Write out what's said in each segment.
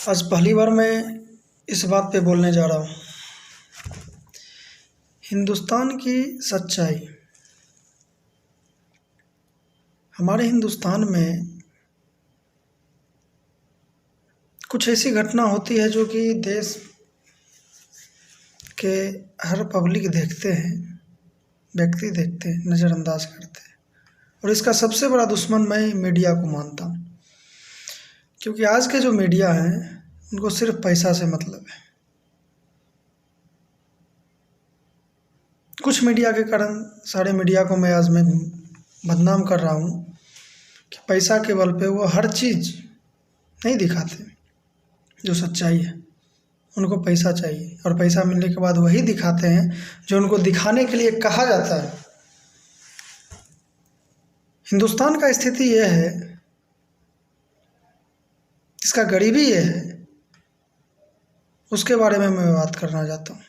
आज पहली बार मैं इस बात पे बोलने जा रहा हूँ। हिंदुस्तान की सच्चाई। हमारे हिंदुस्तान में कुछ ऐसी घटना होती है जो कि देश के हर पब्लिक देखते हैं, व्यक्ति देखते हैं, नज़रअंदाज करते हैं। और इसका सबसे बड़ा दुश्मन मैं मीडिया को मानता हूँ, क्योंकि आज के जो मीडिया हैं उनको सिर्फ पैसा से मतलब है। कुछ मीडिया के कारण सारे मीडिया को मैं आज बदनाम कर रहा हूँ कि पैसा के बल पे वो हर चीज़ नहीं दिखाते जो सच्चाई है। उनको पैसा चाहिए और पैसा मिलने के बाद वही दिखाते हैं जो उनको दिखाने के लिए कहा जाता है। हिंदुस्तान का स्थिति यह है, इसका गरीबी ये है, उसके बारे में मैं बात करना चाहता हूँ।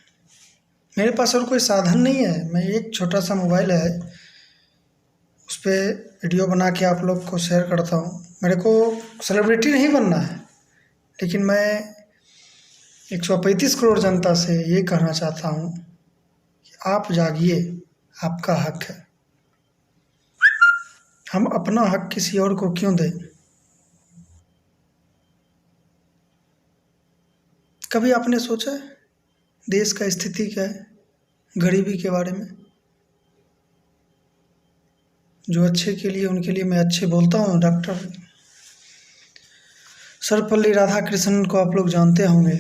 मेरे पास और कोई साधन नहीं है। मैं एक छोटा सा मोबाइल है, उस पर वीडियो बना के आप लोग को शेयर करता हूँ। मेरे को सेलिब्रिटी नहीं बनना है, लेकिन मैं 135 करोड़ जनता से ये कहना चाहता हूँ कि आप जागिए, आपका हक है। हम अपना हक किसी और को क्यों दें? कभी आपने सोचा है देश का स्थिति क्या है, गरीबी के बारे में? जो अच्छे के लिए उनके लिए मैं अच्छे बोलता हूँ। डॉक्टर सर्वपल्ली राधाकृष्णन को आप लोग जानते होंगे।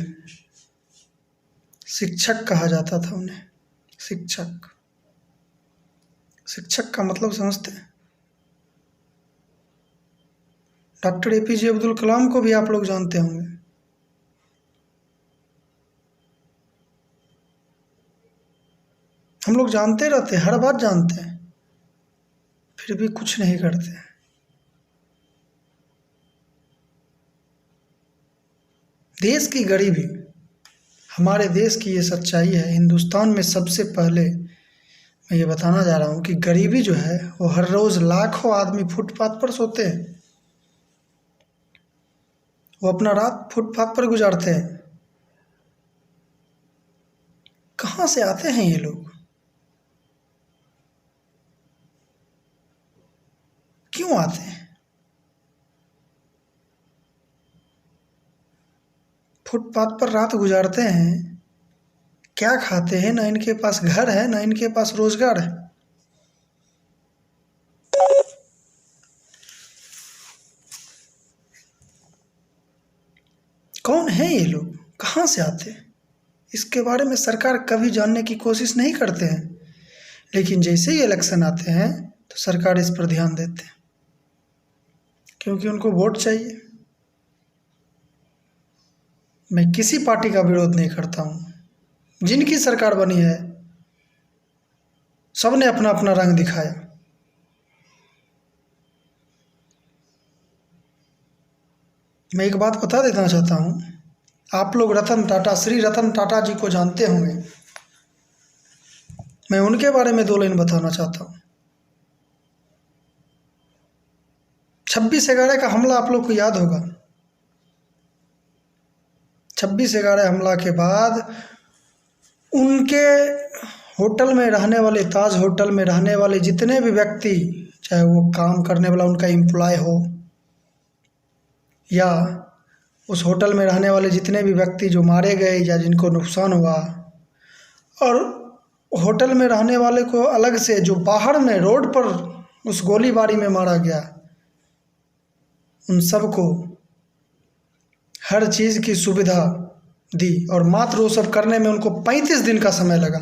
शिक्षक कहा जाता था उन्हें। शिक्षक, शिक्षक का मतलब समझते हैं? डॉक्टर APJ अब्दुल कलाम को भी आप लोग जानते होंगे। हम लोग जानते रहते हैं, हर बात जानते हैं, फिर भी कुछ नहीं करते। देश की गरीबी, हमारे देश की ये सच्चाई है। हिंदुस्तान में सबसे पहले मैं ये बताना जा रहा हूँ कि गरीबी जो है वो हर रोज़ लाखों आदमी फुटपाथ पर सोते हैं। वो अपना रात फुटपाथ पर गुजारते हैं। कहाँ से आते हैं ये लोग? क्यों आते हैं? फुटपाथ पर रात गुजारते हैं, क्या खाते हैं? ना इनके पास घर है, ना इनके पास रोजगार है। कौन है ये लोग? कहाँ से आते हैं? इसके बारे में सरकार कभी जानने की कोशिश नहीं करते हैं। लेकिन जैसे ही इलेक्शन आते हैं तो सरकार इस पर ध्यान देते हैं, क्योंकि उनको वोट चाहिए। मैं किसी पार्टी का विरोध नहीं करता हूँ। जिनकी सरकार बनी है सबने अपना अपना रंग दिखाया। मैं एक बात बता देना चाहता हूँ, आप लोग रतन टाटा, श्री रतन टाटा जी को जानते होंगे। मैं उनके बारे में 2 लाइन बताना चाहता हूँ। 26/11 का हमला आप लोग को याद होगा। 26/11 हमला के बाद उनके होटल में रहने वाले, ताज होटल में रहने वाले जितने भी व्यक्ति, चाहे वो काम करने वाला उनका एम्प्लॉय हो या उस होटल में रहने वाले जितने भी व्यक्ति जो मारे गए या जिनको नुकसान हुआ, और होटल में रहने वाले को अलग से जो बाहर में रोड पर उस गोलीबारी में मारा गया, उन सबको हर चीज़ की सुविधा दी। और मात्र वो सब करने में उनको 35 दिन का समय लगा।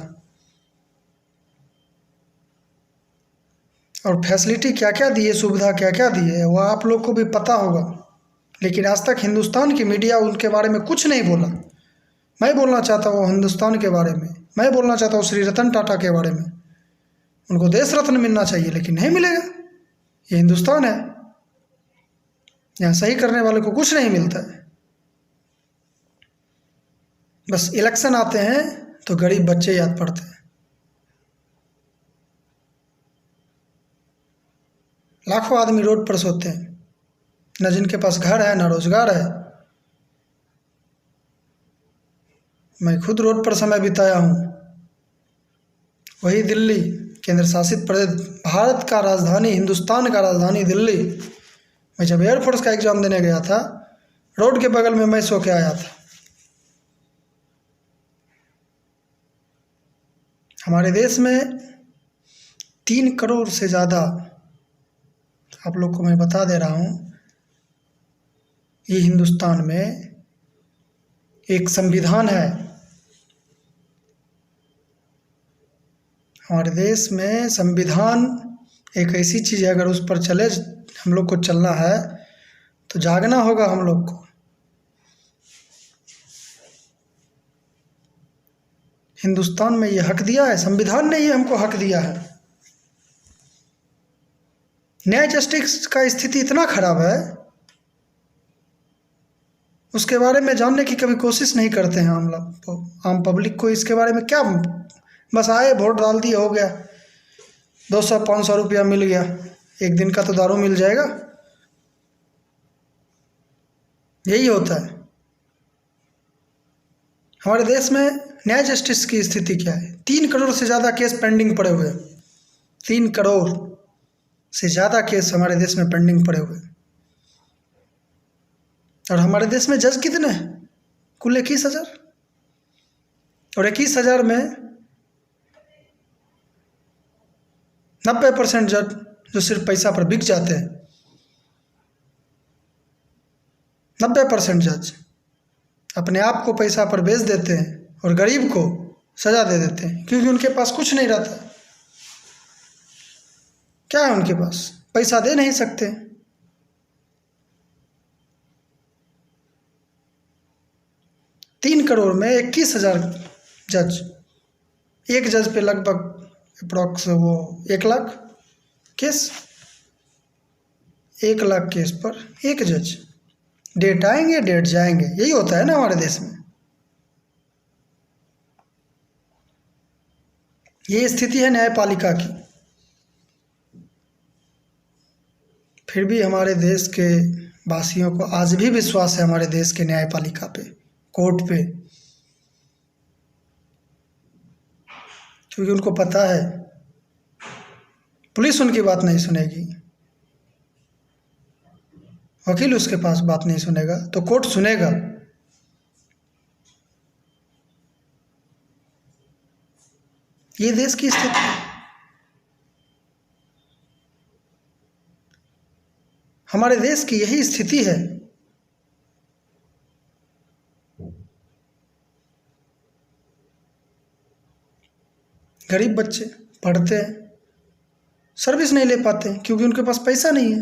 और फैसिलिटी क्या क्या दी है, सुविधा क्या क्या दी है, वो आप लोग को भी पता होगा। लेकिन आज तक हिंदुस्तान की मीडिया उनके बारे में कुछ नहीं बोला। मैं बोलना चाहता हूँ हिंदुस्तान के बारे में, मैं बोलना चाहता हूँ श्री रतन टाटा के बारे में। उनको देश रत्न मिलना चाहिए, लेकिन नहीं मिलेगा। ये हिंदुस्तान है, यहाँ सही करने वाले को कुछ नहीं मिलता है। बस इलेक्शन आते हैं तो गरीब बच्चे याद पड़ते हैं। लाखों आदमी रोड पर सोते हैं, न जिनके पास घर है, ना रोजगार है। मैं खुद रोड पर समय बिताया हूँ। वही दिल्ली, केंद्र शासित प्रदेश, भारत का राजधानी, हिंदुस्तान का राजधानी दिल्ली। मैं जब एयरफोर्स का एग्ज़ाम देने गया था, रोड के बगल में मैं सो के आया था। हमारे देश में 3 करोड़ से ज़्यादा, आप लोग को मैं बता दे रहा हूँ, ये हिंदुस्तान में एक संविधान है। हमारे देश में संविधान एक ऐसी चीज़ है, अगर उस पर चले हम लोग को चलना है तो जागना होगा हम लोग को। हिंदुस्तान में ये हक दिया है, संविधान ने ये हमको हक दिया है। न्याय जस्टिस का स्थिति इतना खराब है, उसके बारे में जानने की कभी कोशिश नहीं करते हैं हम लोग। तो आम पब्लिक को इसके बारे में क्या, बस आए वोट डाल दिए, हो गया, 200-500 रुपया मिल गया, एक दिन का तो दारू मिल जाएगा, यही होता है। हमारे देश में न्याय जस्टिस की स्थिति क्या है? 3 करोड़ से ज़्यादा केस पेंडिंग पड़े हुए हैं। 3 करोड़ से ज़्यादा केस हमारे देश में पेंडिंग पड़े हुए हैं। और हमारे देश में जज कितने हैं? कुल 21,000। और 21,000 में 90% जज जो सिर्फ पैसा पर बिक जाते हैं। 90% जज अपने आप को पैसा पर बेच देते हैं और गरीब को सजा दे देते हैं, क्योंकि उनके पास कुछ नहीं रहता। क्या है उनके पास? पैसा दे नहीं सकते। तीन करोड़ में 21,000 जज, एक जज पे लगभग अप्रॉक्स वो 1 लाख केस, 1 लाख केस पर एक जज। डेट आएंगे डेट जाएंगे, यही होता है ना हमारे देश में। ये स्थिति है न्यायपालिका की। फिर भी हमारे देश के वासियों को आज भी विश्वास है हमारे देश के न्यायपालिका पे, कोर्ट पे, क्योंकि उनको पता है पुलिस उनकी बात नहीं सुनेगी, वकील उसके पास बात नहीं सुनेगा, तो कोर्ट सुनेगा। ये देश की स्थिति है। हमारे देश की यही स्थिति है। गरीब बच्चे पढ़ते हैं, सर्विस नहीं ले पाते क्योंकि उनके पास पैसा नहीं है।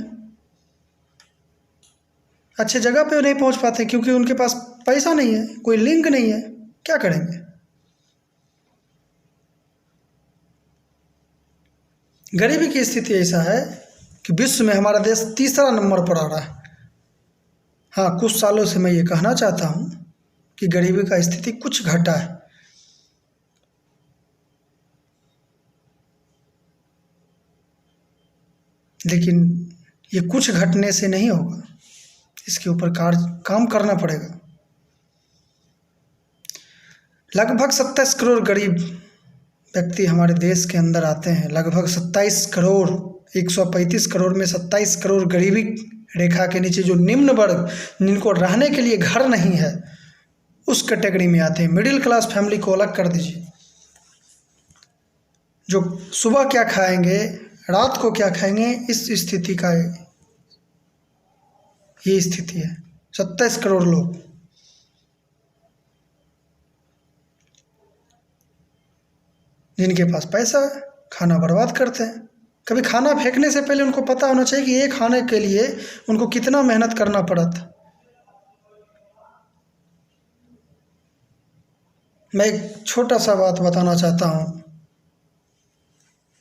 अच्छे जगह पे नहीं पहुंच पाते क्योंकि उनके पास पैसा नहीं है, कोई लिंक नहीं है। क्या करेंगे? गरीबी की स्थिति ऐसा है कि विश्व में हमारा देश तीसरा नंबर पर आ रहा है। हाँ, कुछ सालों से मैं ये कहना चाहता हूँ कि गरीबी का स्थिति कुछ घटा है, लेकिन ये कुछ घटने से नहीं होगा, इसके ऊपर काम करना पड़ेगा। लगभग 27 करोड़ गरीब व्यक्ति हमारे देश के अंदर आते हैं। लगभग 27 करोड़, 135 करोड़ में 27 करोड़ गरीबी रेखा के नीचे, जो निम्न वर्ग, जिनको रहने के लिए घर नहीं है, उस कैटेगरी में आते हैं। मिडिल क्लास फैमिली को अलग कर दीजिए, जो सुबह क्या खाएंगे, रात को क्या खाएंगे, इस स्थिति का ये स्थिति है। 27 करोड़ लोग। जिनके पास पैसा है, खाना बर्बाद करते हैं। कभी खाना फेंकने से पहले उनको पता होना चाहिए कि ये खाने के लिए उनको कितना मेहनत करना पड़ा था। मैं एक छोटा सा बात बताना चाहता हूँ।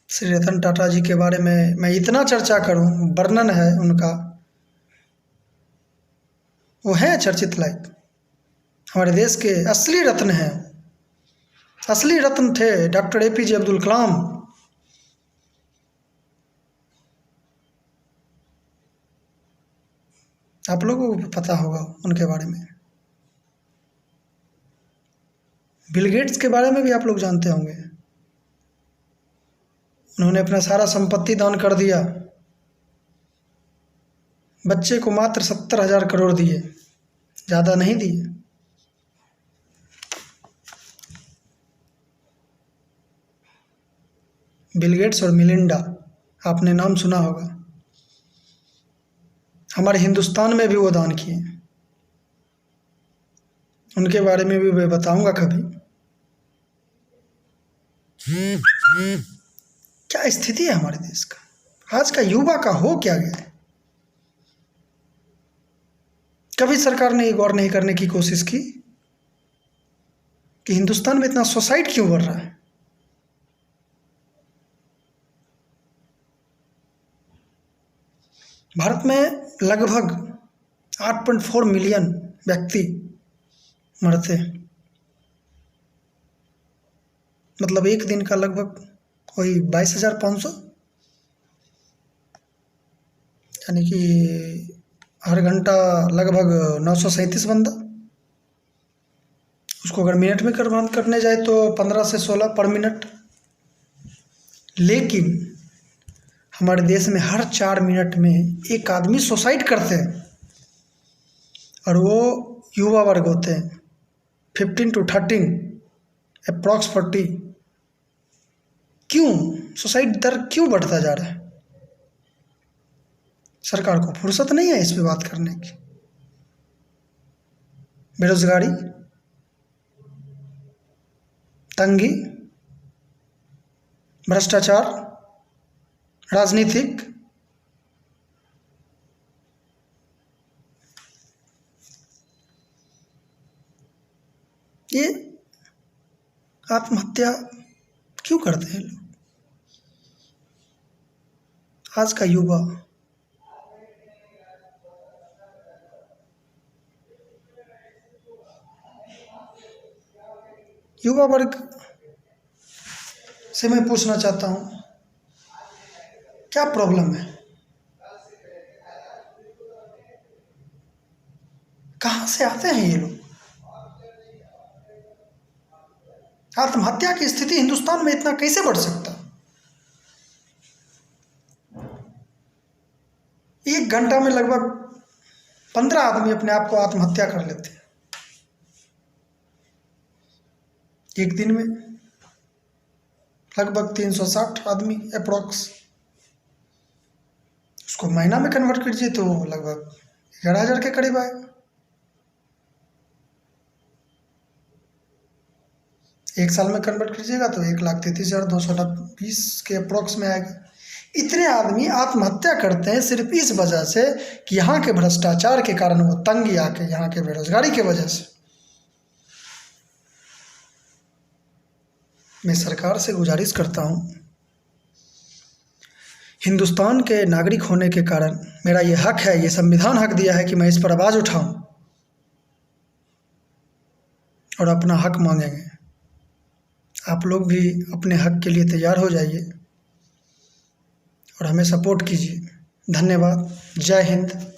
श्री रतन टाटा जी के बारे में मैं इतना चर्चा करूँ, वर्णन है उनका, वो है चर्चित लायक। हमारे देश के असली रत्न हैं, असली रत्न थे डॉक्टर APJ अब्दुल कलाम। आप लोगों को भी पता होगा उनके बारे में। बिल गेट्स के बारे में भी आप लोग जानते होंगे, उन्होंने अपना सारा संपत्ति दान कर दिया, बच्चे को मात्र 70,000 करोड़ दिए, ज़्यादा नहीं दिए। बिल गेट्स और मिलिंडा, आपने नाम सुना होगा। हमारे हिंदुस्तान में भी वो दान किए, उनके बारे में भी मैं बताऊंगा कभी। क्या स्थिति है हमारे देश का, आज का युवा का हो क्या गया है। कभी सरकार ने गौर नहीं करने की कोशिश की कि हिंदुस्तान में इतना सुसाइड क्यों बढ़ रहा है। भारत में लगभग 8.4 मिलियन व्यक्ति मरते हैं, मतलब एक दिन का लगभग कोई 22,500, यानी कि हर घंटा लगभग 937 बंदा। उसको अगर मिनट में कन्वर्ट करने जाए तो 15 से 16 पर मिनट। लेकिन हमारे देश में हर 4 मिनट में एक आदमी सुसाइड करते हैं, और वो युवा वर्ग होते हैं, 15 to 13 अप्रॉक्स 40। क्यों सुसाइड दर क्यों बढ़ता जा रहा है। सरकार को फुर्सत नहीं है इस पे बात करने की। बेरोजगारी, तंगी, भ्रष्टाचार, राजनीतिक, ये आत्महत्या क्यों करते हैं लोग। आज का युवा वर्ग से मैं पूछना चाहता हूँ, क्या प्रॉब्लम है, कहाँ से आते हैं ये लोग। आत्महत्या की स्थिति हिंदुस्तान में इतना कैसे बढ़ सकता। 1 घंटा में लगभग 15 आदमी अपने आप को आत्महत्या कर लेते हैं। एक दिन में लगभग 360 आदमी अप्रॉक्स। उसको महीना में कन्वर्ट कीजिए तो लगभग 11,000 के करीब आएगा। एक साल में कन्वर्ट कीजिएगा तो 1,33,220 के अप्रॉक्स में आएगा। इतने आदमी आत्महत्या करते हैं सिर्फ इस वजह से कि यहाँ के भ्रष्टाचार के कारण, वो तंगी आके, यहाँ के बेरोजगारी की वजह से। मैं सरकार से गुजारिश करता हूँ, हिंदुस्तान के नागरिक होने के कारण मेरा ये हक है, ये संविधान हक दिया है कि मैं इस पर आवाज़ उठाऊं और अपना हक मांगेंगे। आप लोग भी अपने हक के लिए तैयार हो जाइए और हमें सपोर्ट कीजिए। धन्यवाद। जय हिंद।